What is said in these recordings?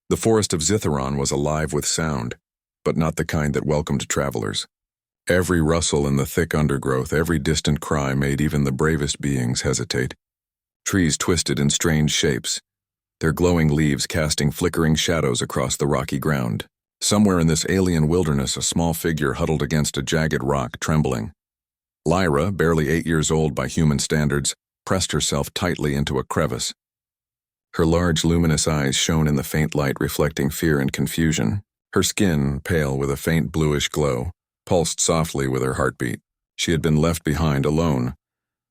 The forest of Zitharon was alive with sound, but not the kind that welcomed travelers. Every rustle in the thick undergrowth, every distant cry made even the bravest beings hesitate. Trees twisted in strange shapes, their glowing leaves casting flickering shadows across the rocky ground. Somewhere in this alien wilderness, a small figure huddled against a jagged rock, trembling. Lyra, barely 8 years old by human standards, pressed herself tightly into a crevice. Her large, luminous eyes shone in the faint light, reflecting fear and confusion. Her skin, pale with a faint bluish glow, pulsed softly with her heartbeat. She had been left behind alone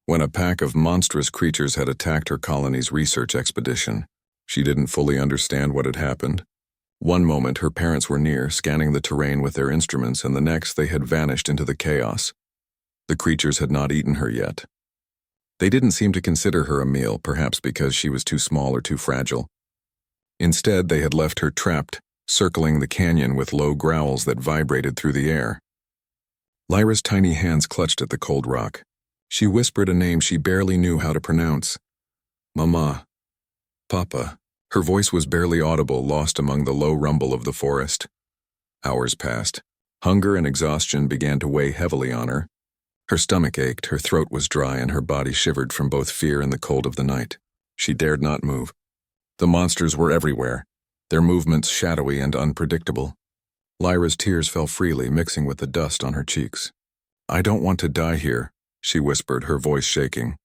when a pack of monstrous creatures had attacked her colony's research expedition. She didn't fully understand what had happened. One moment her parents were near, scanning the terrain with their instruments, and the next they had vanished into the chaos. The creatures had not eaten her yet. They didn't seem to consider her a meal, perhaps because she was too small or too fragile. Instead, they had left her trapped, circling the canyon with low growls that vibrated through the air. Lyra's tiny hands clutched at the cold rock. She whispered a name she barely knew how to pronounce. Mama. Papa. Her voice was barely audible, lost among the low rumble of the forest. Hours passed. Hunger and exhaustion began to weigh heavily on her. Her stomach ached, her throat was dry, and her body shivered from both fear and the cold of the night. She dared not move. The monsters were everywhere, their movements shadowy and unpredictable. Lyra's tears fell freely, mixing with the dust on her cheeks. I don't want to die here, she whispered, her voice shaking.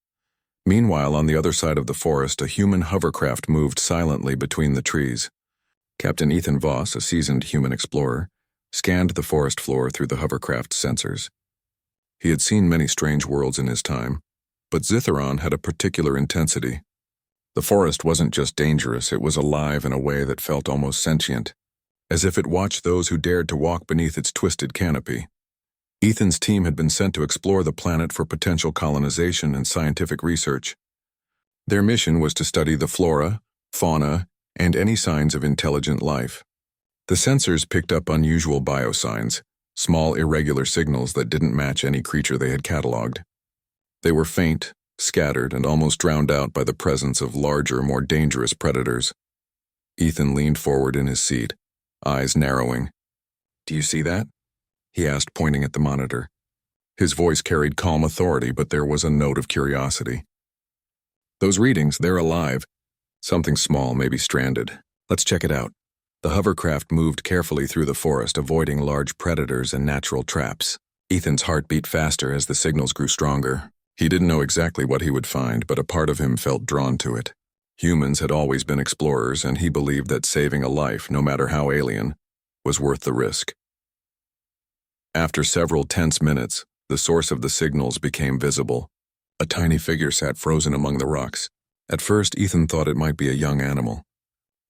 Meanwhile, on the other side of the forest, a human hovercraft moved silently between the trees. Captain Ethan Voss, a seasoned human explorer, scanned the forest floor through the hovercraft's sensors. He had seen many strange worlds in his time, but Zitharon had a particular intensity. The forest wasn't just dangerous, it was alive in a way that felt almost sentient, as if it watched those who dared to walk beneath its twisted canopy. Ethan's team had been sent to explore the planet for potential colonization and scientific research. Their mission was to study the flora, fauna, and any signs of intelligent life. The sensors picked up unusual biosigns, small irregular signals that didn't match any creature they had cataloged. They were faint, scattered, and almost drowned out by the presence of larger, more dangerous predators. Ethan leaned forward in his seat, eyes narrowing. Do you see that? He asked, pointing at the monitor. His voice carried calm authority, but there was a note of curiosity. Those readings, they're alive. Something small, maybe stranded. Let's check it out. The hovercraft moved carefully through the forest, avoiding large predators and natural traps. Ethan's heart beat faster as the signals grew stronger. He didn't know exactly what he would find, but a part of him felt drawn to it. Humans had always been explorers, and he believed that saving a life, no matter how alien, was worth the risk. After several tense minutes, the source of the signals became visible. A tiny figure sat frozen among the rocks. At first, Ethan thought it might be a young animal.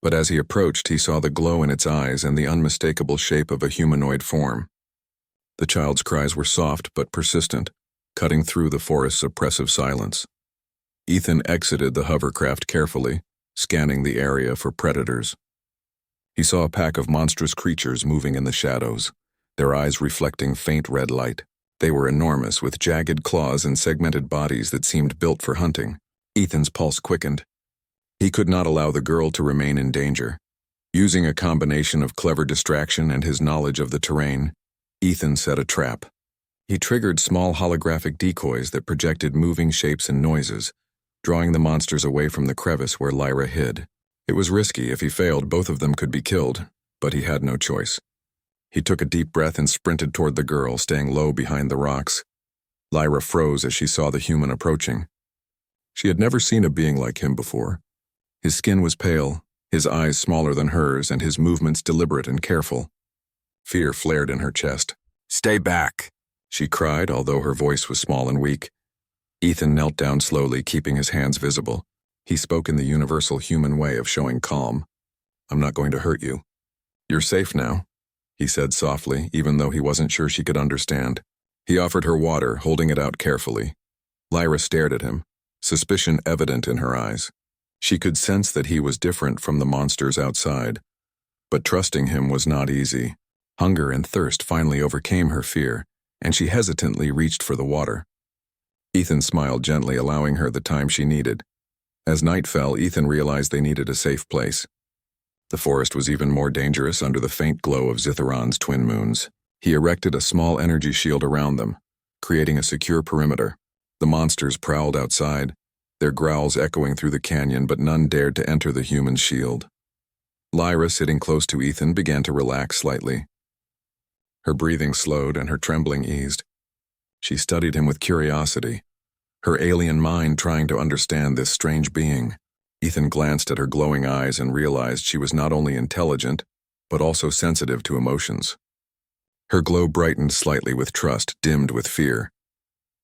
But as he approached, he saw the glow in its eyes and the unmistakable shape of a humanoid form. The child's cries were soft but persistent, cutting through the forest's oppressive silence. Ethan exited the hovercraft carefully, scanning the area for predators. He saw a pack of monstrous creatures moving in the shadows, their eyes reflecting faint red light. They were enormous, with jagged claws and segmented bodies that seemed built for hunting. Ethan's pulse quickened. He could not allow the girl to remain in danger. Using a combination of clever distraction and his knowledge of the terrain, Ethan set a trap. He triggered small holographic decoys that projected moving shapes and noises, drawing the monsters away from the crevice where Lyra hid. It was risky. If he failed, both of them could be killed, but he had no choice. He took a deep breath and sprinted toward the girl, staying low behind the rocks. Lyra froze as she saw the human approaching. She had never seen a being like him before. His skin was pale, his eyes smaller than hers, and his movements deliberate and careful. Fear flared in her chest. "Stay back," she cried, although her voice was small and weak. Ethan knelt down slowly, keeping his hands visible. He spoke in the universal human way of showing calm. "I'm not going to hurt you. You're safe now," he said softly, even though he wasn't sure she could understand. He offered her water, holding it out carefully. Lyra stared at him, suspicion evident in her eyes. She could sense that he was different from the monsters outside, but trusting him was not easy. Hunger and thirst finally overcame her fear, and she hesitantly reached for the water. Ethan smiled gently, allowing her the time she needed. As night fell, Ethan realized they needed a safe place. The forest was even more dangerous under the faint glow of Zitharon's twin moons. He erected a small energy shield around them, creating a secure perimeter. The monsters prowled outside, their growls echoing through the canyon, but none dared to enter the human shield. Lyra, sitting close to Ethan, began to relax slightly. Her breathing slowed and her trembling eased. She studied him with curiosity, her alien mind trying to understand this strange being. Ethan glanced at her glowing eyes and realized she was not only intelligent, but also sensitive to emotions. Her glow brightened slightly with trust, dimmed with fear.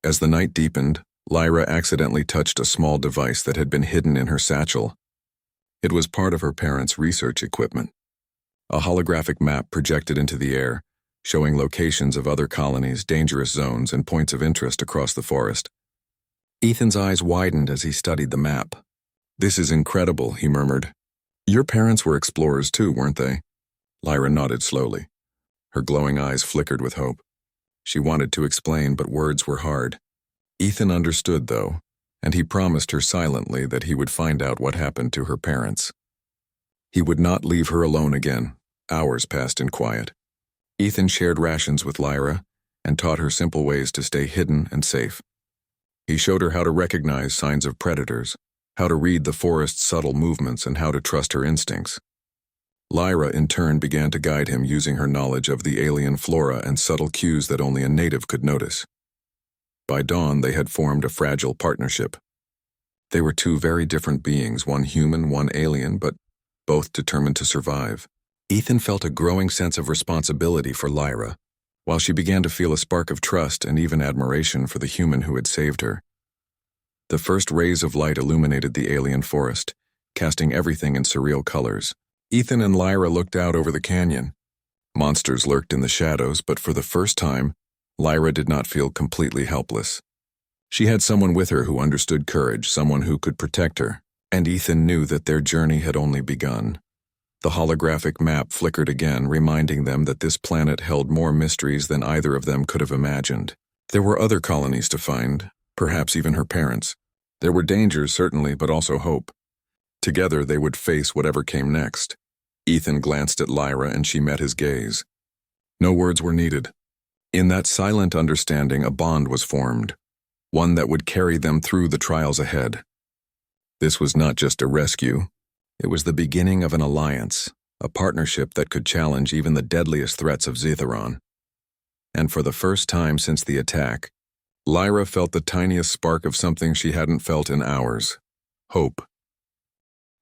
As the night deepened, Lyra accidentally touched a small device that had been hidden in her satchel. It was part of her parents' research equipment. A holographic map projected into the air, showing locations of other colonies, dangerous zones, and points of interest across the forest. Ethan's eyes widened as he studied the map. "This is incredible," he murmured. "Your parents were explorers too, weren't they?" Lyra nodded slowly. Her glowing eyes flickered with hope. She wanted to explain, but words were hard. Ethan understood, though, and he promised her silently that he would find out what happened to her parents. He would not leave her alone again. Hours passed in quiet. Ethan shared rations with Lyra and taught her simple ways to stay hidden and safe. He showed her how to recognize signs of predators, how to read the forest's subtle movements, and how to trust her instincts. Lyra, in turn, began to guide him using her knowledge of the alien flora and subtle cues that only a native could notice. By dawn, they had formed a fragile partnership. They were two very different beings, one human, one alien, but both determined to survive. Ethan felt a growing sense of responsibility for Lyra, while she began to feel a spark of trust and even admiration for the human who had saved her. The first rays of light illuminated the alien forest, casting everything in surreal colors. Ethan and Lyra looked out over the canyon. Monsters lurked in the shadows, but for the first time, Lyra did not feel completely helpless. She had someone with her who understood courage, someone who could protect her, and Ethan knew that their journey had only begun. The holographic map flickered again, reminding them that this planet held more mysteries than either of them could have imagined. There were other colonies to find, perhaps even her parents. There were dangers, certainly, but also hope. Together, they would face whatever came next. Ethan glanced at Lyra and she met his gaze. No words were needed. In that silent understanding, a bond was formed, one that would carry them through the trials ahead. This was not just a rescue. It was the beginning of an alliance, a partnership that could challenge even the deadliest threats of Zitharon. And for the first time since the attack, Lyra felt the tiniest spark of something she hadn't felt in hours: hope.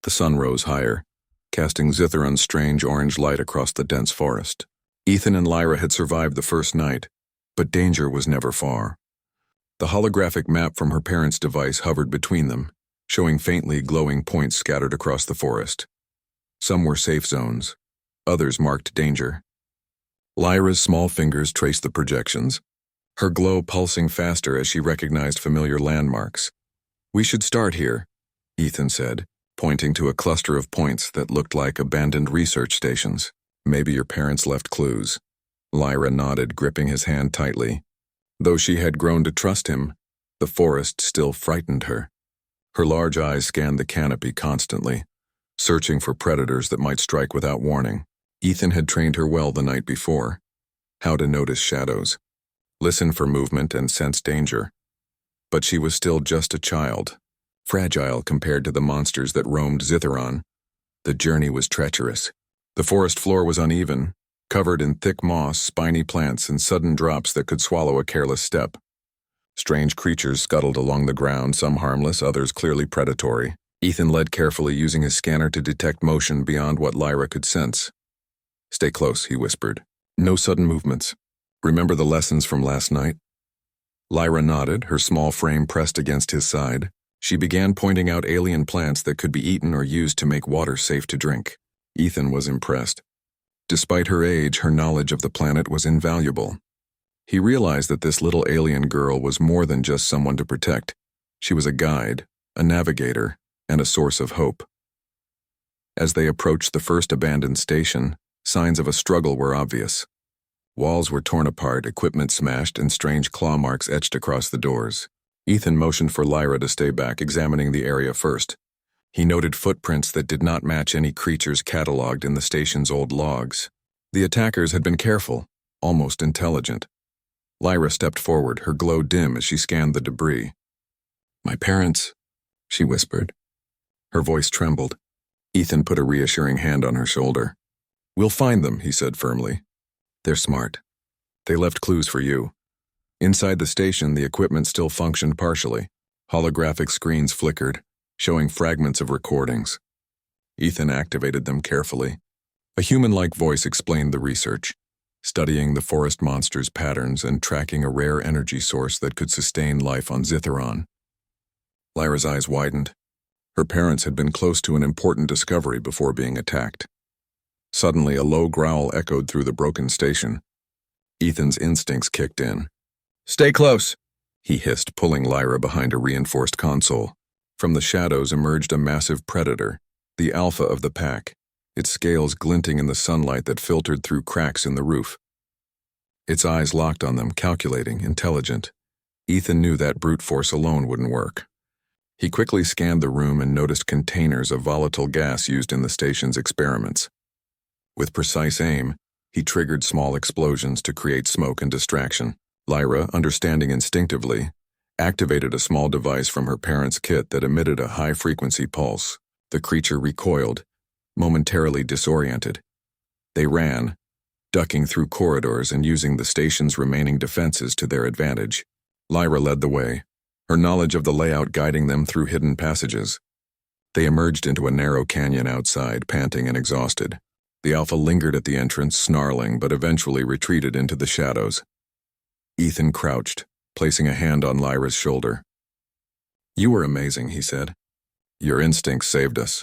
The sun rose higher, casting Zitharon's strange orange light across the dense forest. Ethan and Lyra had survived the first night, but danger was never far. The holographic map from her parents' device hovered between them, showing faintly glowing points scattered across the forest. Some were safe zones, others marked danger. Lyra's small fingers traced the projections, her glow pulsing faster as she recognized familiar landmarks. "We should start here," Ethan said, pointing to a cluster of points that looked like abandoned research stations. "Maybe your parents left clues." Lyra nodded, gripping his hand tightly. Though she had grown to trust him, the forest still frightened her. Her large eyes scanned the canopy constantly, searching for predators that might strike without warning. Ethan had trained her well the night before, how to notice shadows, listen for movement, and sense danger. But she was still just a child, fragile compared to the monsters that roamed Zitharon. The journey was treacherous. The forest floor was uneven, covered in thick moss, spiny plants, and sudden drops that could swallow a careless step. Strange creatures scuttled along the ground, some harmless, others clearly predatory. Ethan led carefully, using his scanner to detect motion beyond what Lyra could sense. "Stay close," he whispered. "No sudden movements. Remember the lessons from last night?" Lyra nodded, her small frame pressed against his side. She began pointing out alien plants that could be eaten or used to make water safe to drink. Ethan was impressed. Despite her age, her knowledge of the planet was invaluable. He realized that this little alien girl was more than just someone to protect. She was a guide, a navigator, and a source of hope. As they approached the first abandoned station, signs of a struggle were obvious. Walls were torn apart, equipment smashed, and strange claw marks etched across the doors. Ethan motioned for Lyra to stay back, examining the area first. He noted footprints that did not match any creatures cataloged in the station's old logs. The attackers had been careful, almost intelligent. Lyra stepped forward, her glow dim as she scanned the debris. "My parents," she whispered. Her voice trembled. Ethan put a reassuring hand on her shoulder. "We'll find them," he said firmly. "They're smart. They left clues for you." Inside the station, the equipment still functioned partially. Holographic screens flickered, showing fragments of recordings. Ethan activated them carefully. A human-like voice explained the research, studying the forest monsters' patterns and tracking a rare energy source that could sustain life on Zitharon. Lyra's eyes widened. Her parents had been close to an important discovery before being attacked. Suddenly, a low growl echoed through the broken station. Ethan's instincts kicked in. "Stay close," he hissed, pulling Lyra behind a reinforced console. From the shadows emerged a massive predator, the alpha of the pack, its scales glinting in the sunlight that filtered through cracks in the roof. Its eyes locked on them, calculating, intelligent. Ethan knew that brute force alone wouldn't work. He quickly scanned the room and noticed containers of volatile gas used in the station's experiments. With precise aim, he triggered small explosions to create smoke and distraction. Lyra, understanding instinctively, activated a small device from her parents' kit that emitted a high-frequency pulse. The creature recoiled, momentarily disoriented. They ran, ducking through corridors and using the station's remaining defenses to their advantage. Lyra led the way, her knowledge of the layout guiding them through hidden passages. They emerged into a narrow canyon outside, panting and exhausted. The alpha lingered at the entrance, snarling, but eventually retreated into the shadows. Ethan crouched, placing a hand on Lyra's shoulder. "You were amazing," he said. "Your instincts saved us."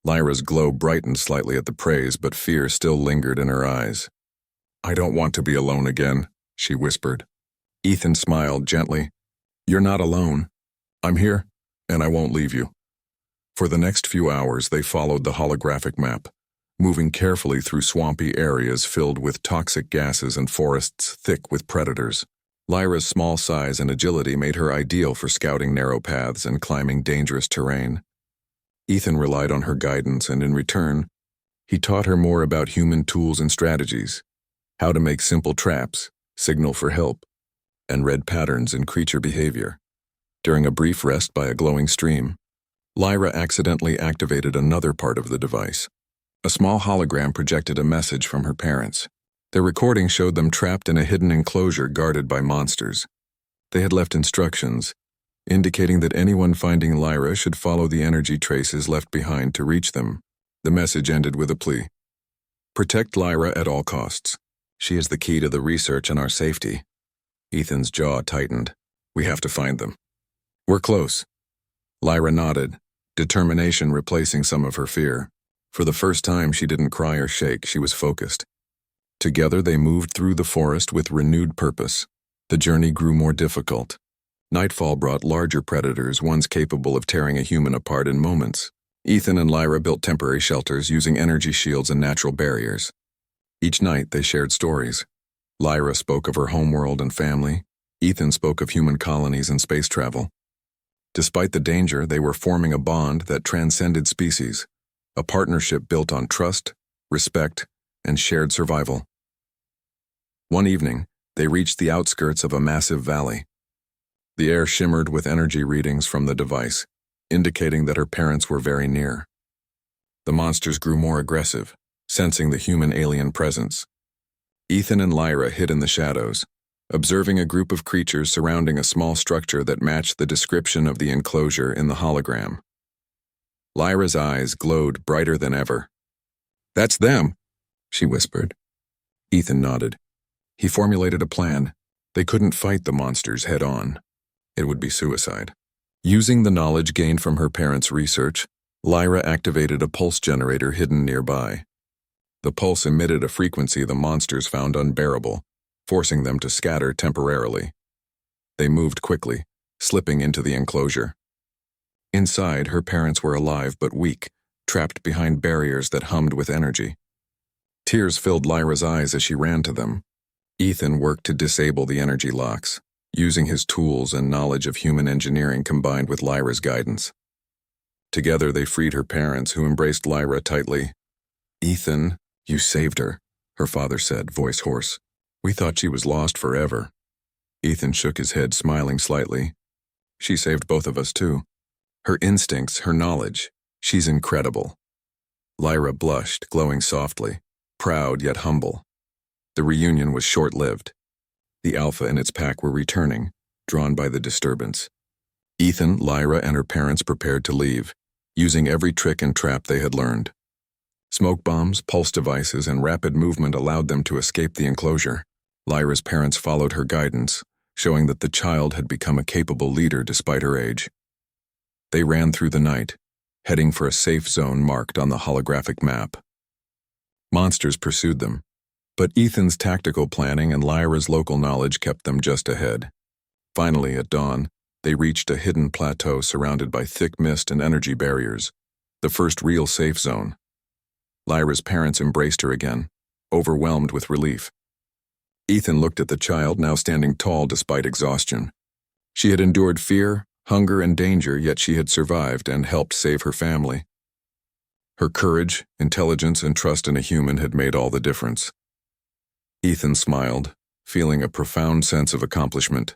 Lyra's glow brightened slightly at the praise, but fear still lingered in her eyes. "I don't want to be alone again," she whispered. Ethan smiled gently. "You're not alone. I'm here, and I won't leave you." For the next few hours, they followed the holographic map, moving carefully through swampy areas filled with toxic gases and forests thick with predators. Lyra's small size and agility made her ideal for scouting narrow paths and climbing dangerous terrain. Ethan relied on her guidance, and in return, he taught her more about human tools and strategies, how to make simple traps, signal for help, and read patterns in creature behavior. During a brief rest by a glowing stream, Lyra accidentally activated another part of the device. A small hologram projected a message from her parents. Their recording showed them trapped in a hidden enclosure guarded by monsters. They had left instructions, indicating that anyone finding Lyra should follow the energy traces left behind to reach them. The message ended with a plea. "Protect Lyra at all costs. She is the key to the research and our safety." Ethan's jaw tightened. "We have to find them." "We're close." Lyra nodded, determination replacing some of her fear. For the first time, she didn't cry or shake, she was focused. Together, they moved through the forest with renewed purpose. The journey grew more difficult. Nightfall brought larger predators, ones capable of tearing a human apart in moments. Ethan and Lyra built temporary shelters using energy shields and natural barriers. Each night, they shared stories. Lyra spoke of her homeworld and family. Ethan spoke of human colonies and space travel. Despite the danger, they were forming a bond that transcended species. A partnership built on trust, respect, and shared survival. One evening, they reached the outskirts of a massive valley. The air shimmered with energy readings from the device, indicating that her parents were very near. The monsters grew more aggressive, sensing the human-alien presence. Ethan and Lyra hid in the shadows, observing a group of creatures surrounding a small structure that matched the description of the enclosure in the hologram. Lyra's eyes glowed brighter than ever. "That's them," she whispered. Ethan nodded. He formulated a plan. They couldn't fight the monsters head-on. It would be suicide. Using the knowledge gained from her parents' research, Lyra activated a pulse generator hidden nearby. The pulse emitted a frequency the monsters found unbearable, forcing them to scatter temporarily. They moved quickly, slipping into the enclosure. Inside, her parents were alive but weak, trapped behind barriers that hummed with energy. Tears filled Lyra's eyes as she ran to them. Ethan worked to disable the energy locks, using his tools and knowledge of human engineering combined with Lyra's guidance. Together they freed her parents, who embraced Lyra tightly. "Ethan, you saved her," her father said, voice hoarse. "We thought she was lost forever." Ethan shook his head, smiling slightly. "She saved both of us too. Her instincts, her knowledge. She's incredible." Lyra blushed, glowing softly, proud yet humble. The reunion was short-lived. The Alpha and its pack were returning, drawn by the disturbance. Ethan, Lyra, and her parents prepared to leave, using every trick and trap they had learned. Smoke bombs, pulse devices, and rapid movement allowed them to escape the enclosure. Lyra's parents followed her guidance, showing that the child had become a capable leader despite her age. They ran through the night, heading for a safe zone marked on the holographic map. Monsters pursued them, but Ethan's tactical planning and Lyra's local knowledge kept them just ahead. Finally, at dawn, they reached a hidden plateau surrounded by thick mist and energy barriers, the first real safe zone. Lyra's parents embraced her again, overwhelmed with relief. Ethan looked at the child, now standing tall despite exhaustion. She had endured fear, hunger, and danger, yet she had survived and helped save her family. Her courage, intelligence, and trust in a human had made all the difference. Ethan smiled, feeling a profound sense of accomplishment.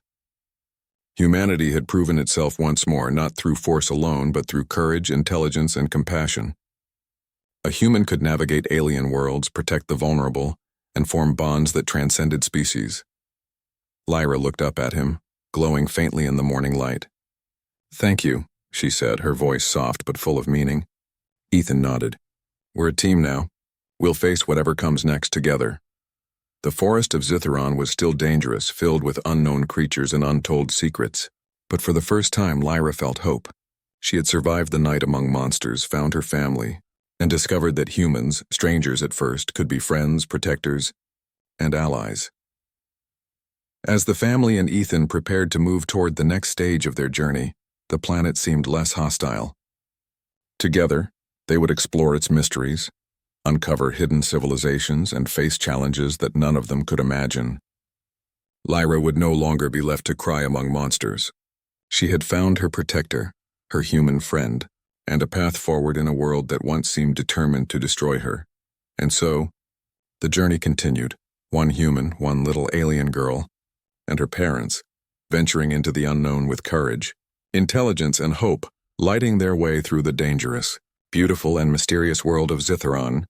Humanity had proven itself once more, not through force alone, but through courage, intelligence, and compassion. A human could navigate alien worlds, protect the vulnerable, and form bonds that transcended species. Lyra looked up at him, glowing faintly in the morning light. "Thank you," she said, her voice soft but full of meaning. Ethan nodded. "We're a team now. We'll face whatever comes next together." The forest of Zitharon was still dangerous, filled with unknown creatures and untold secrets. But for the first time, Lyra felt hope. She had survived the night among monsters, found her family, and discovered that humans, strangers at first, could be friends, protectors, and allies. As the family and Ethan prepared to move toward the next stage of their journey, the planet seemed less hostile. Together, they would explore its mysteries, uncover hidden civilizations, and face challenges that none of them could imagine. Lyra would no longer be left to cry among monsters. She had found her protector, her human friend, and a path forward in a world that once seemed determined to destroy her. And so, the journey continued, one human, one little alien girl, and her parents, venturing into the unknown with courage, intelligence, and hope, lighting their way through the dangerous, beautiful, and mysterious world of Zitharon,